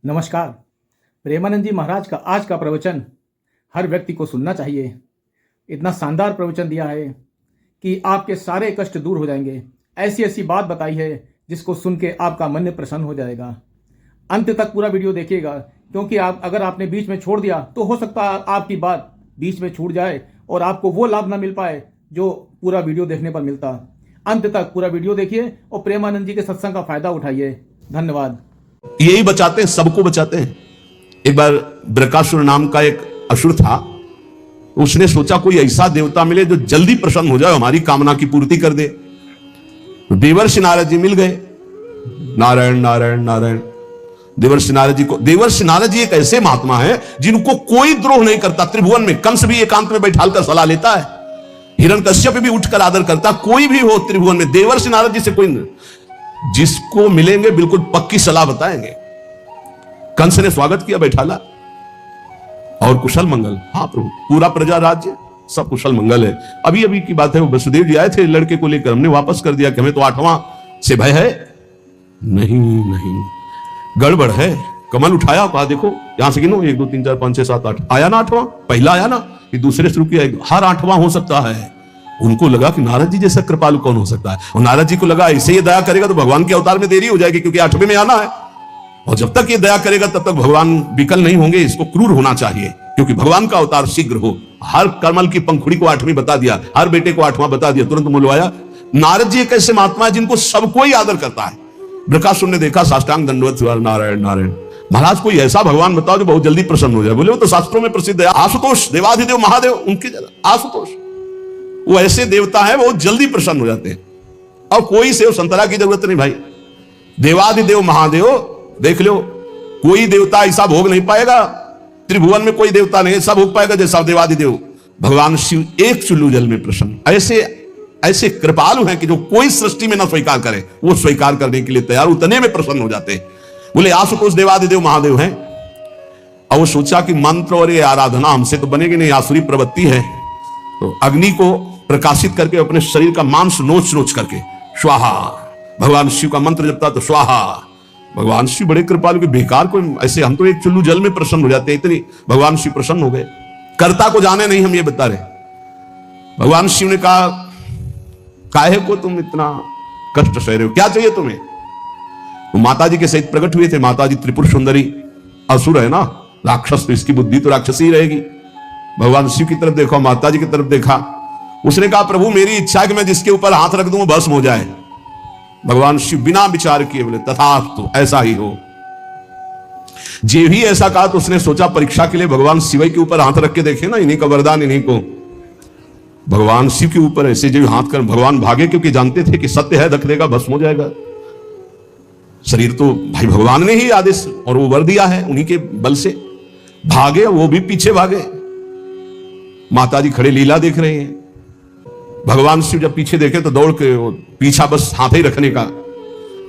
नमस्कार। प्रेमानंद जी महाराज का आज का प्रवचन हर व्यक्ति को सुनना चाहिए। इतना शानदार प्रवचन दिया है कि आपके सारे कष्ट दूर हो जाएंगे। ऐसी ऐसी बात बताई है जिसको सुन के आपका मन प्रसन्न हो जाएगा। अंत तक पूरा वीडियो देखिएगा, क्योंकि अगर आपने बीच में छोड़ दिया तो हो सकता है आपकी बात बीच में छूट जाए और आपको वो लाभ ना मिल पाए जो पूरा वीडियो देखने पर मिलता। अंत तक पूरा वीडियो देखिए और प्रेमानंद जी के सत्संग का फायदा उठाइए। धन्यवाद। यही बचाते हैं, सबको बचाते हैं। एक बार बृकासुर नाम का एक असुर था। उसने सोचा कोई ऐसा देवता मिले जो जल्दी प्रसन्न हो जाए, हमारी कामना की पूर्ति कर दे। देवर्षि नारद जी मिल गए। नारायण नारायण नारायण। देवर्षि नारद जी एक ऐसे महात्मा है जिनको कोई द्रोह नहीं करता। त्रिभुवन में कंस भी एकांत में बैठाकर सलाह लेता है, हिरण्यकश्यप भी उठकर आदर करता। कोई भी हो त्रिभुवन में देवर्षि नारद जी से कोई, जिसको मिलेंगे बिल्कुल पक्की सलाह बताएंगे। कंस ने स्वागत किया, बैठाला और कुशल मंगल। हाँ प्रभु, पूरा प्रजा राज्य सब कुशल मंगल है। अभी अभी की बात है, वो वसुदेव जी आए थे लड़के को लेकर, हमने वापस कर दिया कि हमें तो 8वां से भय है। नहीं नहीं, गड़बड़ है। कमल उठाया, कहा देखो यहां से गिनो, 1 2 3 4 5 6 7 8 आया ना 8वां। पहला आया ना, कि दूसरे शुरू किया, हर 8वां हो सकता है। उनको लगा कि नारद जी जैसा कृपालु कौन हो सकता है, और नारद जी को लगा ऐसे ये दया करेगा तो भगवान के अवतार में देरी हो जाएगी, क्योंकि 8वें में आना है। और जब तक ये दया करेगा तब तक भगवान विकल नहीं होंगे, इसको क्रूर होना चाहिए, क्योंकि भगवान का अवतार शीघ्र हो। हर कमल की पंखुड़ी को 8वीं बता दिया, हर बेटे को 8वां बता दिया। तुरंत मुलवाया। नारद जी एक ऐसे महात्मा है जिनको सबको ही आदर करता है। बृकासुर ने देखा, साष्टांग दंडवत, नारायण नारायण। महाराज कोई ऐसा भगवान बताओ जो बहुत जल्दी प्रसन्न हो जाए। बोले वो तो शास्त्रों में प्रसिद्ध है, आशुतोष, देवाधिदेव महादेव, उनकी जगह आशुतोष। वो ऐसे देवता है बहुत जल्दी प्रसन्न हो जाते हैं। और कोई सेव संतरा की जरूरत नहीं भाई। देवाधिदेव महादेव देख लो, कोई देवता ऐसा भोग नहीं पाएगा। त्रिभुवन में कोई देवता नहीं ऐसा भोग पाएगा जैसा देवाधिदेव भगवान शिव एक चुल्लू जल में प्रसन्न। ऐसे ऐसे कृपालु हैं कि जो कोई सृष्टि में ना स्वीकार करे वो स्वीकार करने के लिए तैयार, उतने में प्रसन्न हो जाते हैं। बोले आशुतोष देवाधिदेव महादेव हैं। और वो सोचा कि मंत्र और ये आराधना हमसे तो बनेगी नहीं, आसुरी प्रवृत्ति है। तो अग्नि को प्रकाशित करके अपने शरीर का मांस नोच नोच करके स्वाहा, भगवान शिव का मंत्र जपता तो स्वाहा। भगवान शिव बड़े कृपालु के, बेकार को ऐसे हम तो एक चुल्लू जल में प्रसन्न हो जाते हैं, इतनी भगवान शिव प्रसन्न हो गए। कर्ता को जाने नहीं हम ये बता रहे। भगवान शिव ने कहा काहे को तुम इतना कष्ट सह रहे हो, क्या चाहिए तुम्हें? तो माता जी के सहित प्रकट हुए थे। माता जी त्रिपुर सुंदरी, असुर है ना, राक्षस, तो इसकी बुद्धि तो राक्षसी रहेगी। भगवान शिव की तरफ देखा, माता जी की तरफ देखा। उसने कहा प्रभु मेरी इच्छा है कि मैं जिसके ऊपर हाथ रख दूं वो भस्म हो जाए। भगवान शिव बिना विचार किए बोले तथास्तु, ऐसा ही हो। जे भी ऐसा कहा तो उसने सोचा परीक्षा के लिए भगवान शिव के ऊपर हाथ रख के देखे ना, इन्हीं का वरदान इन्हीं को। भगवान शिव के ऊपर ऐसे जो हाथ कर भगवान भागे, क्योंकि जानते थे कि सत्य है, रख देगा भस्म हो जाएगा। शरीर तो भाई भगवान ने ही आदेश और वो वर दिया है, उन्हीं के बल से भागे। वो भी पीछे भागे। माता जी खड़े लीला देख रहे हैं। भगवान शिव जब पीछे देखे तो दौड़ के पीछा बस हाथ ही रखने का।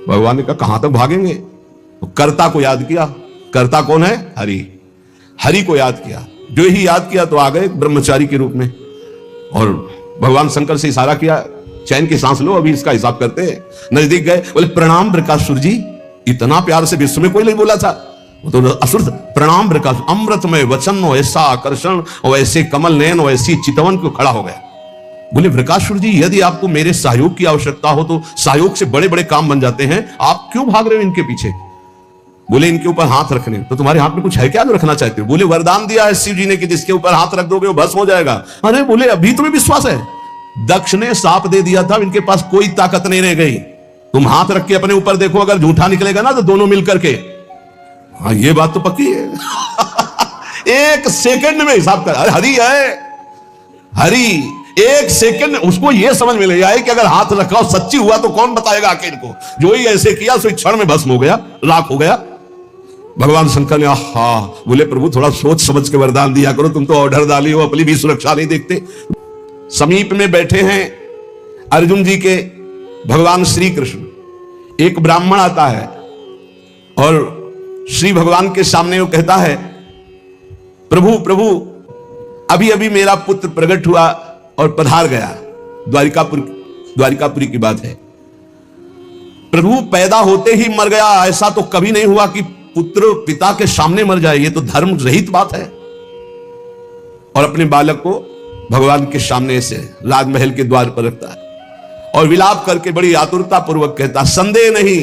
भगवान ने कहा कहां तक भागेंगे? तो कर्ता को याद किया। कर्ता कौन है? हरि। हरि को याद किया। जो ही याद किया तो आ गए ब्रह्मचारी के रूप में। और भगवान शंकर से इशारा किया, चैन की सांस लो, अभी इसका हिसाब करते हैं। नजदीक गए, बोले प्रणाम बृकासुर जी। इतना प्यार से विश्व में कोई नहीं बोला था। वो तो असुर था। प्रणाम बृकासुर, अमृतमय वचन, ऐसा आकर्षण और ऐसे कमल नयन और ऐसी चितवन को खड़ा हो गया। बोले बृकासुर जी यदि आपको मेरे सहयोग की आवश्यकता हो तो सहयोग से बड़े बड़े काम बन जाते हैं, आप क्यों भाग रहे हो इनके पीछे? बोले इनके ऊपर हाथ रखने, तो तुम्हारे हाथ में कुछ है क्या जो रखना चाहते हो? बोले वरदान दिया है शिव जी ने कि जिसके ऊपर हाथ रख दोगे वो भस्म हो जाएगा। अरे बोले अभी तुम्हें विश्वास है? दक्ष ने साप दे दिया था, इनके पास कोई ताकत नहीं रह गई। तुम हाथ रख के अपने ऊपर देखो, अगर झूठा निकलेगा ना तो दोनों मिलकर के। हाँ ये बात तो पक्की है। एक सेकंड में हिसाब कर, अरे हरि है, हरि। एक सेकंड उसको यह समझ में ले आए कि अगर हाथ रखा सच्ची हुआ तो कौन बताएगा आखिर को। जो ही ऐसे किया सो क्षण में भस्म हो गया, राख हो गया। भगवान शंकर ने हा बोले प्रभु थोड़ा सोच समझ के वरदान दिया करो, तुम तो ऑर्डर डाली हो, अपनी भी सुरक्षा नहीं देखते। समीप में बैठे हैं अर्जुन जी के भगवान श्री कृष्ण। एक ब्राह्मण आता है और श्री भगवान के सामने वो कहता है प्रभु प्रभु अभी अभी मेरा पुत्र प्रकट हुआ और पधार गया। द्वारिकापुरी की बात है। प्रभु पैदा होते ही मर गया, ऐसा तो कभी नहीं हुआ कि पुत्र पिता के सामने मर जाए, ये तो धर्म रहित बात है। और अपने बालक को भगवान के सामने से राजमहल के द्वार पर रखता है और विलाप करके बड़ी आतुरता पूर्वक कहता, संदेह नहीं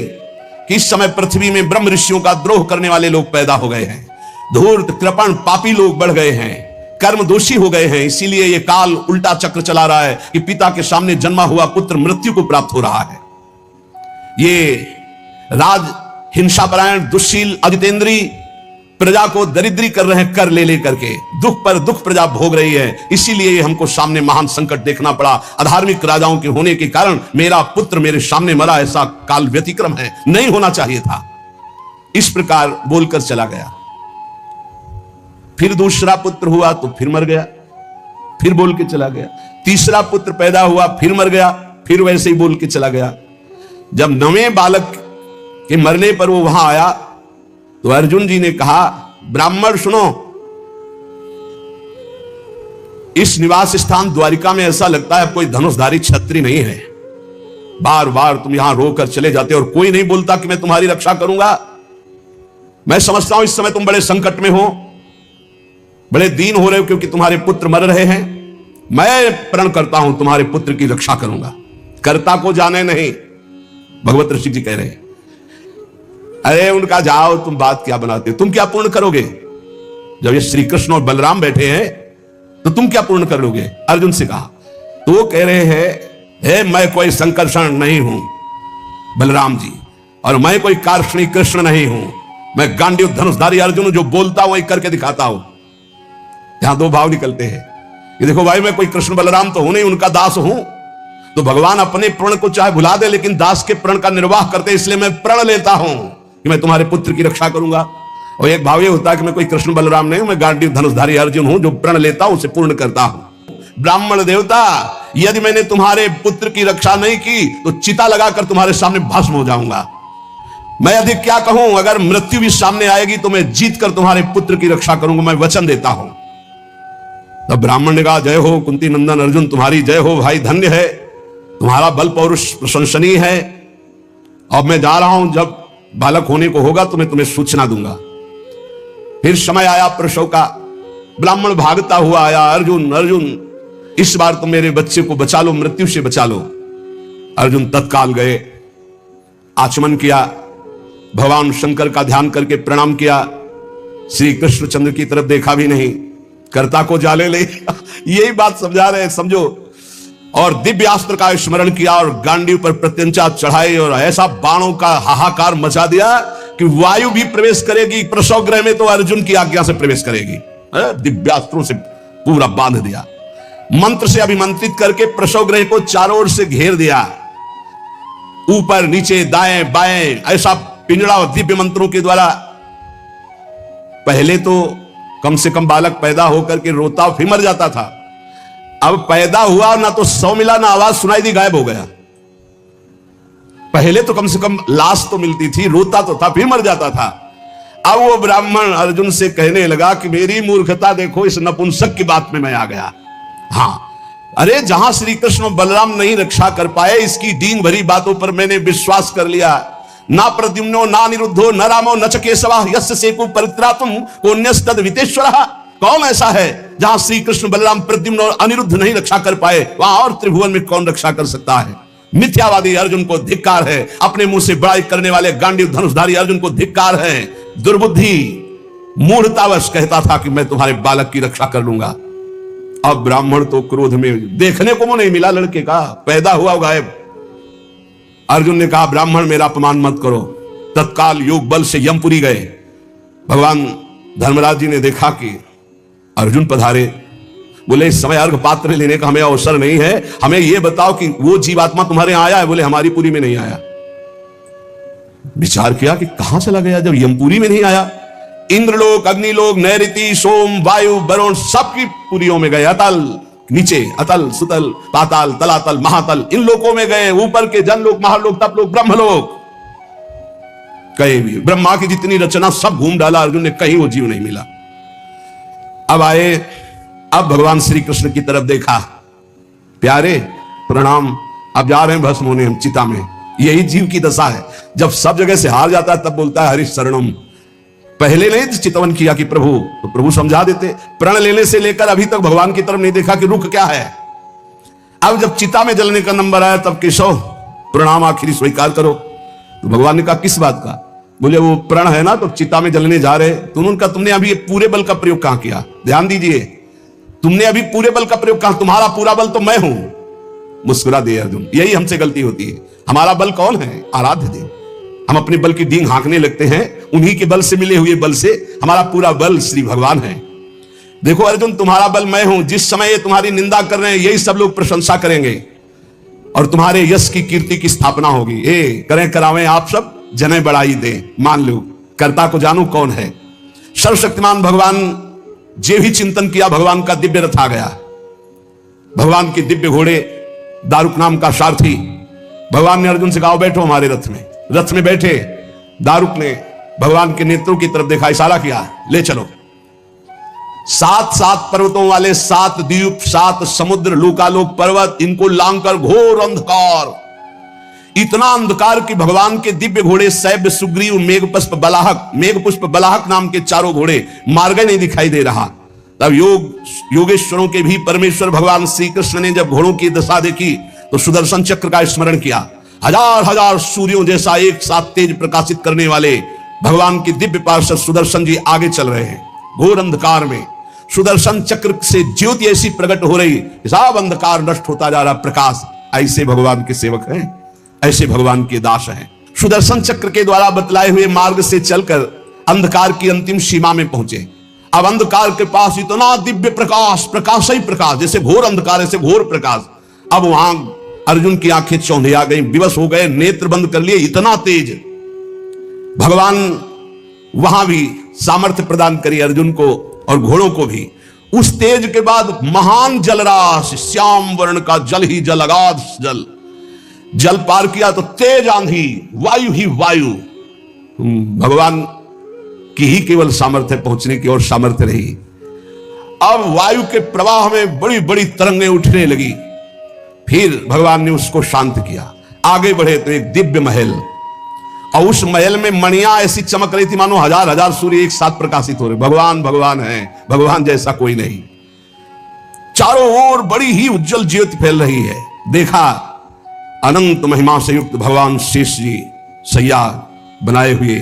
कि इस समय पृथ्वी में ब्रह्म ऋषियों का द्रोह करने वाले लोग पैदा हो गए हैं, धूर्त कृपण पापी लोग बढ़ गए हैं, कर्म दोषी हो गए हैं, इसीलिए ये काल उल्टा चक्र चला रहा है कि पिता के सामने जन्मा हुआ पुत्र मृत्यु को प्राप्त हो रहा है। ये राज हिंसापरायण दुष्शील अजितेंद्री प्रजा को दरिद्री कर रहे हैं, कर ले करके दुख पर दुख प्रजा भोग रही है। इसीलिए हमको सामने महान संकट देखना पड़ा। अधार्मिक राजाओं के होने के कारण मेरा पुत्र मेरे सामने मरा, ऐसा काल व्यतिक्रम है, नहीं होना चाहिए था। इस प्रकार बोलकर चला गया। फिर दूसरा पुत्र हुआ तो फिर मर गया, फिर बोल के चला गया। तीसरा पुत्र पैदा हुआ, फिर मर गया, फिर वैसे ही बोल के चला गया। जब 9वें बालक के मरने पर वो वहां आया तो अर्जुन जी ने कहा, ब्राह्मण सुनो, इस निवास स्थान द्वारिका में ऐसा लगता है कोई धनुषधारी क्षत्रिय नहीं है। बार बार तुम यहां रोकर चले जाते और कोई नहीं बोलता कि मैं तुम्हारी रक्षा करूंगा। मैं समझता हूं इस समय तुम बड़े संकट में हो, बड़े दीन हो रहे हो क्योंकि तुम्हारे पुत्र मर रहे हैं। मैं प्रण करता हूं तुम्हारे पुत्र की रक्षा करूंगा। कर्ता को जाने नहीं, भगवत ऋषि जी कह रहे हैं। अरे उनका जाओ, तुम बात क्या बनाते हो, तुम क्या पूर्ण करोगे? जब ये श्री कृष्ण और बलराम बैठे हैं तो तुम क्या पूर्ण करोगे? अर्जुन से कहा। तो वो कह रहे हैं, मैं कोई संकर्षण नहीं हूं बलराम जी, और मैं कोई कार्षणी कृष्ण नहीं हूं। मैं गांडीव धनुषधारी अर्जुन, जो बोलता हूं वही करके दिखाता हूं। यहां दो भाव निकलते हैं कि देखो भाई, मैं कोई कृष्ण बलराम तो हूं नहीं, उनका दास हूं। तो भगवान अपने प्रण को चाहे भुला दे, लेकिन दास के प्रण का निर्वाह करते, इसलिए मैं प्रण लेता हूं कि मैं तुम्हारे पुत्र की रक्षा करूंगा। और एक भाव ये होता है कि मैं कोई कृष्ण बलराम नहीं हूं, मैं गांडीव धनुषधारी अर्जुन हूं, जो प्रण लेता हूं उसे पूर्ण करता हूं। ब्राह्मण देवता, यदि मैंने तुम्हारे पुत्र की रक्षा नहीं की तो चिता लगाकर तुम्हारे सामने भस्म हो जाऊंगा। मैं अधिक क्या कहूं, अगर मृत्यु भी सामने आएगी तो मैं जीत कर तुम्हारे पुत्र की रक्षा करूंगा, मैं वचन देता हूं। तब ब्राह्मण ने कहा, जय हो कुंती नंदन अर्जुन, तुम्हारी जय हो भाई, धन्य है, तुम्हारा बल पौरुष प्रशंसनीय है। अब मैं जा रहा हूं, जब बालक होने को होगा तो मैं तुम्हें सूचना दूंगा। फिर समय आया प्रसव का, ब्राह्मण भागता हुआ आया, अर्जुन अर्जुन इस बार तुम मेरे बच्चे को बचा लो, मृत्यु से बचा लो। अर्जुन तत्काल गए, आचमन किया, भगवान शंकर का ध्यान करके प्रणाम किया, श्री कृष्णचंद्र की तरफ देखा भी नहीं, कर्ता को जाले ले यही बात समझा रहे हैं, समझो। और दिव्यास्त्र का स्मरण किया और गांडीव पर प्रत्यंचा चढ़ाई और ऐसा बाणों का हाहाकार मचा दिया कि वायु भी प्रवेश करेगी प्रसव गृह में तो अर्जुन की आज्ञा से प्रवेश करेगी। दिव्यास्त्रों से पूरा बांध दिया, मंत्र से अभिमंत्रित करके प्रसव गृह को चारों ओर से घेर दिया, ऊपर नीचे दाएं बाएं, ऐसा पिंजड़ा और दिव्य मंत्रों के द्वारा। पहले तो कम से कम बालक पैदा होकर के रोता फिर मर जाता था, अब पैदा हुआ ना तो सौ मिला ना आवाज सुनाई दी, गायब हो गया। पहले तो कम से कम लाश तो मिलती थी, रोता तो था फिर मर जाता था। अब वो ब्राह्मण अर्जुन से कहने लगा कि मेरी मूर्खता देखो, इस नपुंसक की बात में मैं आ गया। हाँ, अरे जहां श्री कृष्ण बलराम नहीं रक्षा कर पाए, इसकी डींग भरी बातों पर मैंने विश्वास कर लिया। ना प्रद्युम्नो ना निरुद्धो न रामो न च केशवः यस्य सेको परित्रातुम कोन्यस्तद वितेश्वरः। कौन ऐसा है जहां श्री कृष्ण बलराम प्रद्युम्न और अनिरुद्ध नहीं रक्षा कर पाए, वहां और त्रिभुवन में कौन रक्षा कर सकता है? मिथ्यावादी अर्जुन को धिक्कार है, अपने मुंह से बड़ाई करने वाले गांडीव धनुषधारी अर्जुन को धिक्कार है। दुर्बुद्धि मूढ़तावश कहता था कि मैं तुम्हारे बालक की रक्षा कर लूंगा। अब ब्राह्मण तो क्रोध में, देखने को नहीं मिला लड़के का, पैदा हुआ गायब। अर्जुन ने कहा, ब्राह्मण मेरा अपमान मत करो। तत्काल योग बल से यमपुरी गए। भगवान धर्मराज जी ने देखा कि अर्जुन पधारे, बोले इस समय अर्घ पात्र लेने का हमें अवसर नहीं है, हमें यह बताओ कि वो जीवात्मा तुम्हारे यहां आया है? बोले हमारी पुरी में नहीं आया। विचार किया कि कहां चला गया जब यमपुरी में नहीं आया। इंद्रलोक, अग्निलोक, नैऋति, सोम, वायु, वरुण सबकी पुरियों में गए। अतल नीचे, अतल सुतल, पाताल तलातल महातल, इन लोकों में गए। ऊपर के जनलोक, महालोक, तपलोक, ब्रह्मलोक, कहीं भी ब्रह्मा की जितनी रचना सब घूम डाला अर्जुन ने, कहीं वो जीव नहीं मिला। अब आए, अब भगवान श्री कृष्ण की तरफ देखा, प्यारे प्रणाम, अब जा रहे हैं भस्म होने हम चिता में। यही जीव की दशा है, जब सब जगह से हार जाता है तब बोलता है हरि शरणम, पहले नहीं चितवन किया कि प्रभु, तो प्रभु समझा देते। प्रण लेने से लेकर अभी तक भगवान की तरफ नहीं देखा कि रुख क्या है। अब जब चिता में जलने का नंबर आया तब केशव प्रणाम आखिरी स्वीकार करो। तो भगवान ने कहा किस बात का? बोले वो प्रण है ना, तो चिता में जलने जा रहे। तो उन्होंने कहा तुमने अभी पूरे बल का प्रयोग कहां किया? ध्यान दीजिए, तुमने अभी पूरे बल का प्रयोग कहां? तुम्हारा पूरा बल तो मैं हूं। मुस्कुरा दिए अर्जुन। यही हमसे गलती होती है। हमारा बल कौन है? आराध्य देव। हम अपने बल की डींग हाँकने लगते हैं, उन्हीं के बल से मिले हुए बल से। हमारा पूरा बल श्री भगवान है। देखो अर्जुन, तुम्हारा बल मैं हूं। जिस समय ये तुम्हारी निंदा कर रहे हैं, यही सब लोग प्रशंसा करेंगे और तुम्हारे यश की कीर्ति की स्थापना होगी। करें करावें आप सब, जने बढ़ाई दे। मान लो कर्ता को जानू कौन है। सर्वशक्तिमान भगवान जे भी चिंतन किया, भगवान का दिव्य रथ आ गया। भगवान के दिव्य घोड़े, दारुक नाम का सारथी। भगवान ने अर्जुन से कहा बैठो हमारे रथ में। रथ में बैठे। दारुक ने भगवान के नेत्रों की तरफ देखा, इशारा किया, ले चलो। 7 पर्वतों वाले 7 द्वीप, 7 समुद्र, लोकालोक पर्वत, इनको लांघकर घोर अंधकार, इतना अंधकार कि भगवान के दिव्य घोड़े सैब्य, सुग्रीव, मेघपुष्प बलाहक नाम के 4 घोड़े मार्ग नहीं दिखाई दे रहा। तब योगेश्वरों के भी परमेश्वर भगवान श्री कृष्ण ने जब घोड़ों की दशा देखी तो सुदर्शन चक्र का स्मरण किया। हजार सूर्यों जैसा एक साथ तेज प्रकाशित करने वाले भगवान के दिव्य पार्षद सुदर्शन जी आगे चल रहे हैं। घोर अंधकार में सुदर्शन चक्र से ज्योति ऐसी प्रकट हो रही, सब अंधकार नष्ट होता जा रहा, प्रकाश। ऐसे भगवान के सेवक हैं, ऐसे भगवान के दास हैं। सुदर्शन चक्र के द्वारा बतलाए हुए मार्ग से चलकर अंधकार की अंतिम सीमा में पहुंचे। अब अंधकार के पास इतना दिव्य प्रकाश, प्रकाश ही प्रकाश, जैसे घोर अंधकार ऐसे घोर प्रकाश। अब वहां अर्जुन की आंखें चौंधिया गई, विवश हो गए, नेत्र बंद कर लिए। इतना तेज भगवान वहां भी सामर्थ्य प्रदान करी अर्जुन को और घोड़ों को भी। उस तेज के बाद महान जलराशि, श्याम वर्ण का जल ही जल, अगाध जल। जल पार किया तो तेज आंधी, वायु ही वायु। भगवान की ही केवल सामर्थ्य पहुंचने की और सामर्थ्य रही। अब वायु के प्रवाह में बड़ी बड़ी तरंगें उठने लगी। फिर भगवान ने उसको शांत किया। आगे बढ़े तो एक दिव्य महल, और उस महल में मणियां ऐसी चमक रही थी मानो हजार सूर्य एक साथ प्रकाशित हो रहे। भगवान भगवान है, भगवान जैसा कोई नहीं। चारों ओर बड़ी ही उज्जवल ज्योति फैल रही है। देखा अनंत महिमा से युक्त भगवान शेष जी सैया बनाए हुए,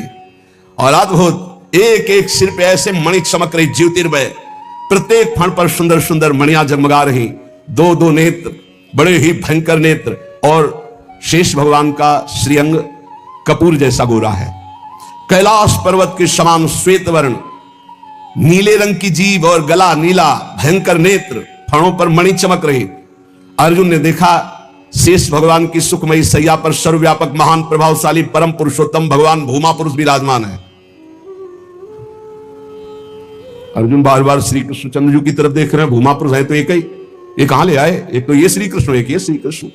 और अद्भुत एक एक सिर पे ऐसे मणि चमक रही, ज्योतिर्मय। प्रत्येक फण पर सुंदर सुंदर मणियां जगमगा रही। 2 नेत्र, बड़े ही भयंकर नेत्र, और शेष भगवान का श्रीअंग कपूर जैसा गोरा है। कैलाश पर्वत के समान श्वेत वर्ण, नीले रंग की जीभ और गला नीला, भयंकर नेत्र, फणों पर मणि चमक रही। अर्जुन ने देखा शेष भगवान की सुखमयी सैया पर सर्वव्यापक महान प्रभावशाली परम पुरुषोत्तम भगवान भूमा पुरुष विराजमान है। अर्जुन बार बार श्री कृष्ण चंद्र जी की तरफ देख रहे हैं। भूमा पुरुष है तो एक ही, ये कहां ले आए? एक तो ये श्री कृष्ण, एक ये श्री कृष्ण,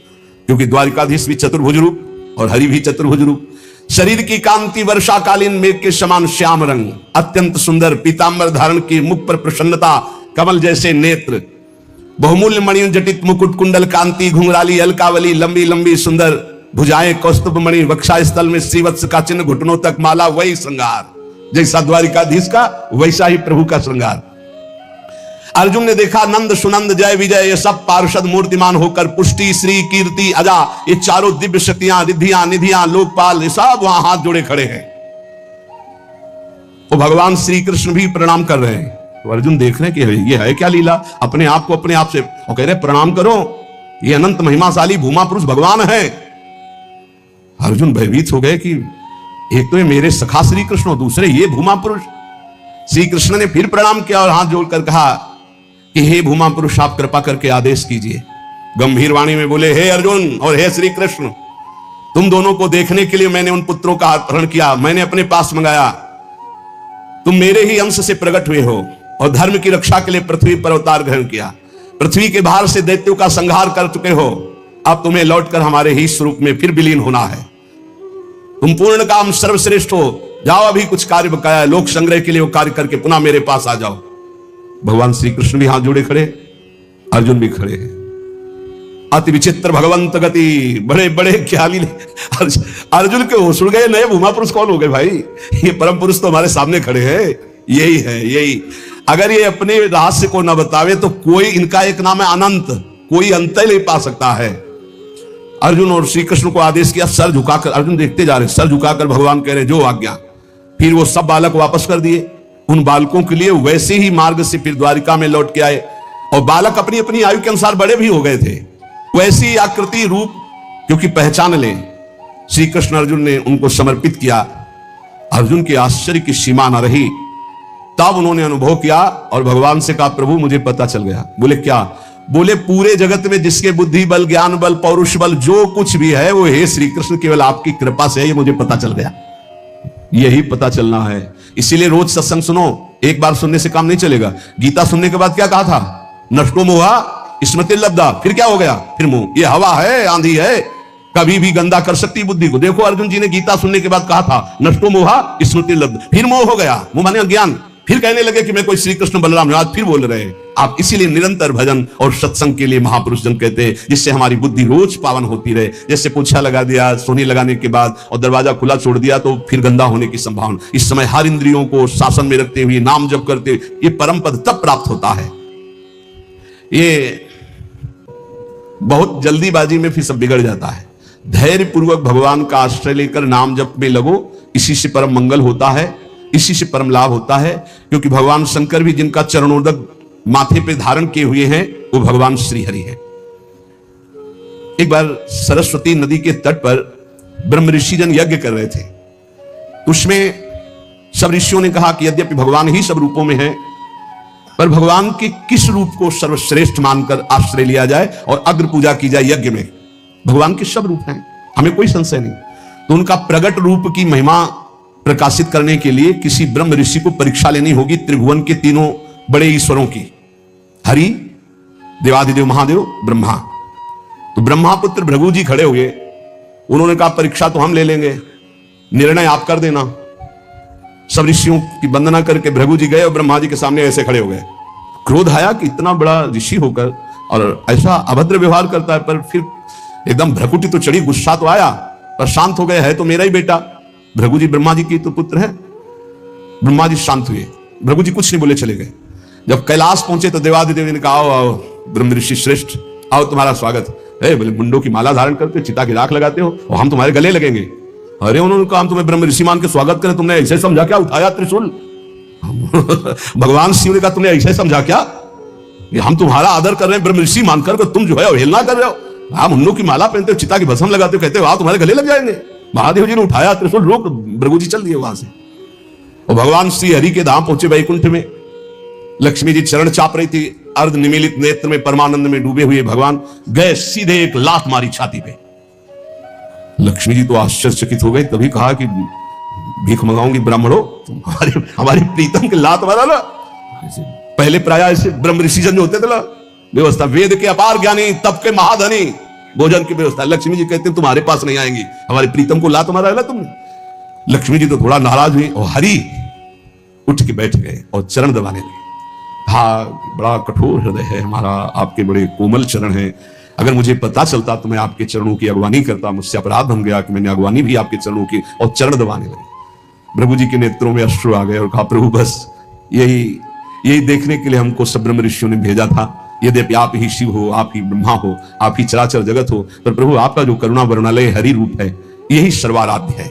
क्योंकि द्वारिकाधीश भी चतुर्भुज रूप और हरि भी चतुर्भुज रूप। शरीर की कांति वर्षाकालीन मेघ के समान श्याम रंग, अत्यंत सुंदर पीतांबर धारण की, मुख पर प्रसन्नता, कमल जैसे नेत्र, बहुमूल्य मणियों जटित मुकुट, कुंडल कांति, घुंघराली अलकावली, लंबी लंबी सुंदर भुजाएं, कौस्तुभ मणि, वक्षा स्थल में श्रीवत्स का चिन्ह, घुटनों तक माला। वही श्रृंगार जैसा द्वारिकाधीश का, वैसा ही प्रभु का श्रृंगार। अर्जुन ने देखा नंद सुनंद जय विजय ये सब पार्षद मूर्तिमान होकर, पुष्टि श्री कीर्ति अजा, ये चारों दिव्य शक्तियां, रिद्धियां निधियां, लोकपाल, ये सब वहां हाथ जोड़े खड़े हैं। वो भगवान श्री कृष्ण भी प्रणाम कर रहे हैं। तो अर्जुन देख रहे हैं कि ये है क्या लीला, अपने आप को अपने आप से, और कह रहे प्रणाम करो, ये अनंत महिमाशाली भूमा पुरुष भगवान है। अर्जुन भयभीत हो गए कि एक तो ये मेरे सखा श्री कृष्ण, दूसरे ये भूमा पुरुष। श्री कृष्ण ने फिर प्रणाम किया और हाथ जोड़कर कहा कि हे भूमा पुरुष, आप कृपा करके आदेश कीजिए। गंभीर वाणी में बोले, हे अर्जुन और हे श्री कृष्ण, तुम दोनों को देखने के लिए मैंने उन पुत्रों का अपहरण किया, मैंने अपने पास मंगाया। तुम मेरे ही अंश से प्रकट हुए हो और धर्म की रक्षा के लिए पृथ्वी पर अवतार ग्रहण किया। पृथ्वी के भार से दैत्यों का संहार कर चुके हो। अब तुम्हें लौटकर हमारे ही स्वरूप में फिर विलीन होना है। तुम पूर्ण काम सर्वश्रेष्ठ हो। जाओ, अभी कुछ कार्य बकाया है, लोक संग्रह के लिए वो कार्य करके पुनः मेरे पास आ जाओ। भगवान श्री कृष्ण भी हाथ जोड़े खड़े, अर्जुन भी खड़े हैं। अति विचित्र भगवंत गति, बड़े बड़े ख्याली। अर्जुन के होश उड़ गए, नए भूमा पुरुष कौन हो गए भाई, ये परम पुरुष तो हमारे सामने खड़े हैं, यही है यही। अगर ये अपने रहस्य को न बतावे तो कोई, इनका एक नाम है अनंत, कोई अंत ही नहीं पा सकता है। अर्जुन और श्री कृष्ण को आदेश किया, सर झुकाकर, अर्जुन देखते जा रहे, सर झुकाकर भगवान कह रहे जो आज्ञा। फिर वो सब बालक वापस कर दिए, उन बालकों के लिए वैसे ही मार्ग से फिर द्वारिका में लौट के आए। और बालक अपनी अपनी आयु के अनुसार बड़े भी हो गए थे, वैसी आकृति रूप क्योंकि पहचान ले, श्री कृष्ण अर्जुन ने उनको समर्पित किया। अर्जुन के आश्चर्य की सीमा न रही, तब उन्होंने अनुभव किया और भगवान से कहा, प्रभु मुझे पता चल गया। बोले क्या? बोले पूरे जगत में जिसके बुद्धि बल, ज्ञान बल, पौरुष बल जो कुछ भी है वो हे श्री कृष्ण केवल आपकी कृपा से है, ये मुझे पता चल गया। यही पता चलना है, इसीलिए रोज सत्संग सुनो। एक बार सुनने से काम नहीं चलेगा। गीता सुनने के बाद क्या कहा था? नष्टो मोहा स्मृति लब्धा। फिर क्या हो गया? फिर मोह। ये हवा है, आंधी है, कभी भी गंदा कर सकती बुद्धि को। देखो अर्जुन जी ने गीता सुनने के बाद कहा था नष्टो मोहा स्मृति लब्धा, फिर मोह हो गया, मोह माने अज्ञान। फिर कहने लगे कि मैं कोई श्री कृष्ण बलराम, आज फिर बोल रहे हैं आप। इसीलिए निरंतर भजन और सत्संग के लिए महापुरुष जन कहते हैं, जिससे हमारी बुद्धि रोज पावन होती रहे। जैसे पोछा लगा दिया, सोने लगाने के बाद और दरवाजा खुला छोड़ दिया तो फिर गंदा होने की संभावना। इस समय हर इंद्रियों को शासन में रखते हुए नाम जप करते हुए ये परम पद तब प्राप्त होता है। ये बहुत जल्दीबाजी में फिर सब बिगड़ जाता है। धैर्य पूर्वक भगवान का आश्रय लेकर नाम जप में लगो, इसी से परम मंगल होता है, इसी से परम लाभ होता है। क्योंकि भगवान शंकर भी जिनका चरणोदक माथे पे धारण किए हुए हैं वो भगवान श्री हरि है। एक बार सरस्वती नदी के तट पर ब्रह्म ऋषि जन यज्ञ कर रहे थे। उसमें सब ऋषियों ने कहा कि यद्यपि भगवान ही सब रूपों में है, पर भगवान के किस रूप को सर्वश्रेष्ठ मानकर आश्रय लिया जाए और अग्र पूजा की जाए यज्ञ में। भगवान के सब रूप हैं, हमें कोई संशय नहीं। तो उनका प्रगट रूप की महिमा प्रकाशित करने के लिए किसी ब्रह्म ऋषि को परीक्षा लेनी होगी त्रिभुवन के तीनों बड़े ईश्वरों की, हरि, देवादिदेव महादेव, ब्रह्मा। तो ब्रह्मा पुत्र भृगु जी खड़े हुए, उन्होंने कहा परीक्षा तो हम ले लेंगे, निर्णय आप कर देना। सब ऋषियों की वंदना करके भृगु जी गए और ब्रह्मा जी के सामने ऐसे खड़े हो गए। क्रोध आया कि इतना बड़ा ऋषि होकर और ऐसा अभद्र व्यवहार करता है। पर फिर एकदम भ्रकुटी तो चढ़ी, गुस्सा तो आया, पर शांत हो गए, है तो मेरा ही बेटा। भृगु जी ब्रह्मा जी की तो पुत्र है। ब्रह्मा जी शांत हुए, भृगु जी कुछ नहीं बोले, चले गए। जब कैलाश पहुंचे तो देवादिदेव ने कहा, आओ आओ ब्रह्म ऋषि श्रेष्ठ, आओ तुम्हारा स्वागत है। बोले मुंडों की माला धारण करके चिता की राख लगाते हो और हम तुम्हारे गले लगेंगे। अरे उन्होंने कहा हम तुम्हें ब्रह्म ऋषि मान के स्वागत करें, तुमने ऐसे समझा क्या? उठाया त्रिशूल। भगवान शिव ने कहा तुमने ऐसे समझा क्या? हम तुम्हारा आदर कर रहे हैं ब्रह्म ऋषि मानकर, तुम जो है अवहेलना कर रहे हो। आप मुंडों की माला पहनते हो, चिता की भस्म लगाते हो, कहते हो आप तुम्हारे गले लग जाएंगे। महादेव जी ने उठाया त्रिशूल, रोक, भृगु जी चल दिए वहां से। और भगवान श्री हरि के धाम पहुंचे वैकुंठ में। लक्ष्मी जी चरण चाप रही थी, अर्ध निमीलित नेत्र में परमानंद में डूबे हुए भगवान गए, सीधे एक लात मारी छाती पे। लक्ष्मी जी तो आश्चर्यचकित हो गई, तभी कहा कि भीख मंगाऊंगी ब्राह्मणों, हमारी प्रीतम के लात मारा ना। पहले प्राय ऐसे ब्रह्म ऋषि जन जो होते थे ना, व्यवस्था, वेद के अपार ज्ञानी, तप के महाधनी, भोजन की व्यवस्था। लक्ष्मी जी कहते हैं तुम्हारे पास नहीं आएंगी, हमारी प्रीतम को लात मारा है ना तुमने। लक्ष्मी जी तो थोड़ा नाराज हुई और हरि उठ के बैठ गए और चरण दबाने लगे। हाँ, बड़ा कठोर हृदय है हमारा, आपके बड़े कोमल चरण हैं। अगर मुझे पता चलता तो मैं आपके चरणों की अगवानी करता, मुझसे अपराध बन गया कि मैंने अगवानी भी आपके चरणों की, और चरण दबाने लगे। प्रभु जी के नेत्रों में अश्रु आ गए और कहा प्रभु बस यही देखने के लिए हमको सब ब्रह्म ऋषियों ने भेजा था। यद्यपि आप ही शिव हो, आप ही ब्रह्मा हो, आप ही चराचर जगत हो, पर प्रभु आपका जो करुणा वर्णालय हरि रूप है यही सर्वाराध्य है।